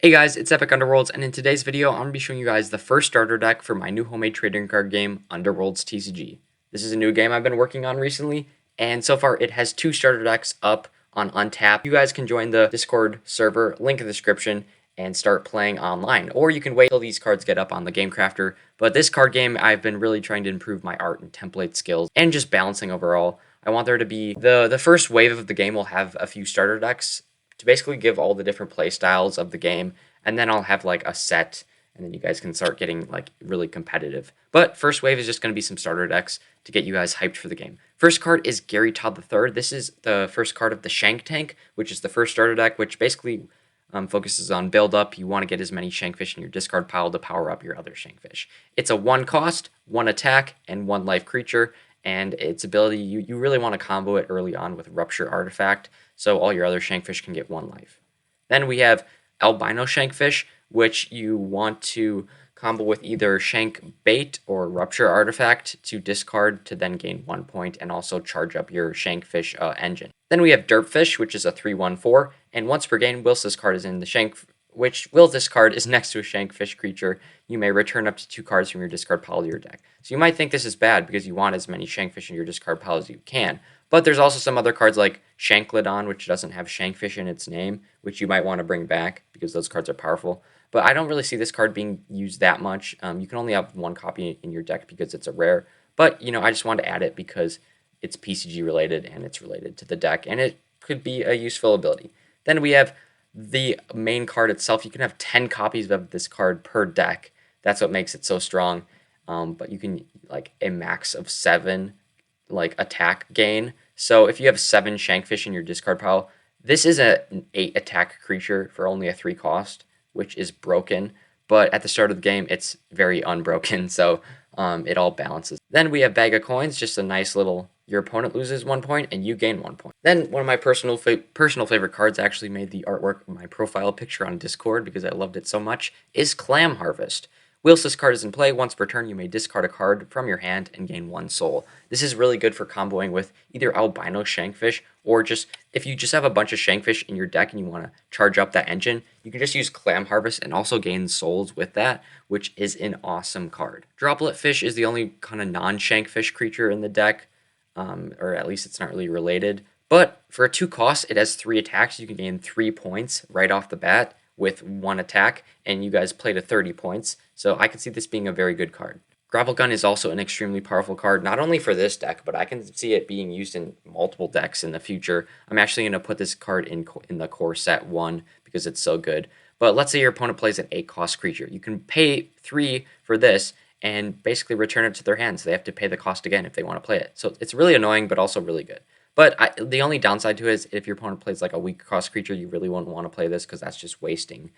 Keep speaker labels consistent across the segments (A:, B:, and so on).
A: Hey guys, it's Epic Underworlds, and in today's video, I'm going to be showing you guys the first starter deck for my new homemade trading card game, Underworlds TCG. This is a new game I've been working on recently, and so far it has 2 starter decks up on Untap. You guys can join the Discord server, link in the description, and start playing online. Or you can wait till these cards get up on the Game Crafter. But this card game, I've been really trying to improve my art and template skills, and just balancing overall. I want there to be, the first wave of the game will have a few starter decks, to basically give all the different play styles of the game, and then I'll have like a set, and then you guys can start getting like really competitive. But first wave is just going to be some starter decks to get you guys hyped for the game. First card is Gary Todd III. This is the first card of the Shank tank, which is the first starter deck, which basically focuses on build up. You want to get as many Shankfish in your discard pile to power up your other Shankfish. It's a 1 cost, 1 attack, and 1 life creature. And its ability, you really want to combo it early on with Rupture Artifact, so all your other Shankfish can get 1 life. Then we have Albino Shankfish, which you want to combo with either Shank Bait or Rupture Artifact to discard to then gain 1 point and also charge up your Shankfish engine. Then we have Derpfish, which is a 3/1/4, and once per game, whilst this card is in the Shank, whilst this card is next to a Shankfish creature, you may return up to 2 cards from your discard pile to your deck. So you might think this is bad because you want as many Shankfish in your discard pile as you can, but there's also some other cards like Shanklodon, which doesn't have Shankfish in its name, which you might want to bring back because those cards are powerful. But I don't really see this card being used that much. You can only have 1 copy in your deck because it's a rare. But, I just wanted to add it because it's PCG related and it's related to the deck, and it could be a useful ability. Then we have the main card itself. You can have 10 copies of this card per deck. That's what makes it so strong. But you can, like, a max of 7, like, attack gain. So if you have 7 Shankfish in your discard pile, this is an 8 attack creature for only a 3 cost, which is broken. But at the start of the game, it's very unbroken, so it all balances. Then we have Bag of Coins, just a nice little, your opponent loses 1 point and you gain 1 point. Then one of my personal favorite cards, actually made the artwork of my profile picture on Discord because I loved it so much, is Clam Harvest. Whilst this card is in play, once per turn you may discard a card from your hand and gain 1 soul. This is really good for comboing with either Albino Shankfish, or just if you just have a bunch of Shankfish in your deck and you want to charge up that engine, you can just use Clam Harvest and also gain souls with that, which is an awesome card. Droplet Fish is the only kind of non-Shankfish creature in the deck, or at least it's not really related. But for a 2 cost, it has 3 attacks. You can gain 3 points right off the bat with 1 attack, and you guys play to 30 points, so I can see this being a very good card. Gravel Gun is also an extremely powerful card, not only for this deck, but I can see it being used in multiple decks in the future. I'm actually going to put this card in the core set 1 because it's so good. But let's say your opponent plays an 8 cost creature. You can pay 3 for this and basically return it to their hands. They have to pay the cost again if they want to play it. So it's really annoying, but also really good. But the only downside to it is if your opponent plays like a weak cost creature, you really wouldn't want to play this because that's just wasting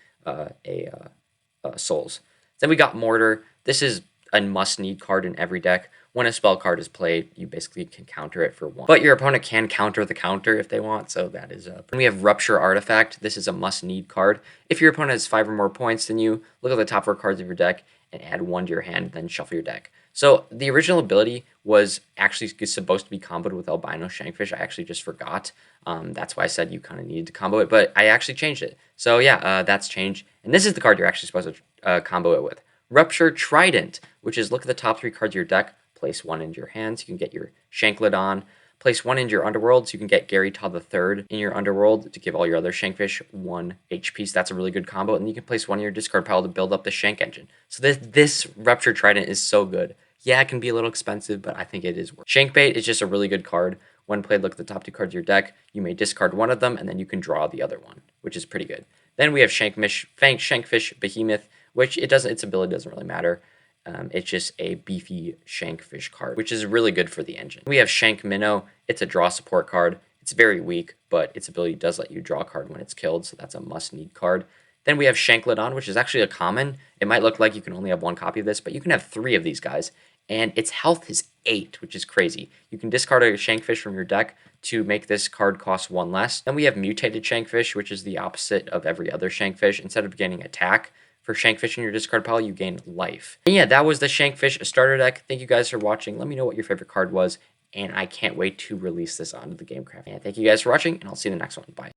A: souls. Then we got Mortar. This is a must-need card in every deck. When a spell card is played, you basically can counter it for 1. But your opponent can counter the counter if they want, so that is up. Then we have Rupture Artifact. This is a must-need card. If your opponent has 5 or more points than you, look at the top 4 cards of your deck and add 1 to your hand, then shuffle your deck. So the original ability was actually supposed to be comboed with Albino Shankfish. I actually just forgot. That's why I said you kind of needed to combo it, but I actually changed it. So yeah, that's changed. And this is the card you're actually supposed to combo it with. Rupture Trident, which is look at the top 3 cards of your deck, place 1 into your hands. You can get your Shanklodon. Place 1 into your Underworlds. You can get Gary Todd III in your Underworld to give all your other Shankfish 1 HP. So that's a really good combo. And you can place 1 in your discard pile to build up the Shank engine. So this Rupture Trident is so good. Yeah, it can be a little expensive, but I think it is worth it. Shank Bait is just a really good card. When played, look at the top 2 cards of your deck. You may discard 1 of them, and then you can draw the other one, which is pretty good. Then we have Shankfish Behemoth, which its ability doesn't really matter. It's just a beefy Shankfish card, which is really good for the engine. We have Shank Minnow. It's a draw support card. It's very weak, but its ability does let you draw a card when it's killed, so that's a must-need card. Then we have Shanklodon, which is actually a common. It might look like you can only have 1 copy of this, but you can have 3 of these guys, and its health is 8, which is crazy. You can discard a Shankfish from your deck to make this card cost 1 less. Then we have Mutated Shankfish, which is the opposite of every other Shankfish. Instead of gaining attack, for Shankfish in your discard pile, you gain life. And yeah, that was the Shankfish starter deck. Thank you guys for watching. Let me know what your favorite card was, and I can't wait to release this onto the Game Craft. And thank you guys for watching, and I'll see you in the next one. Bye.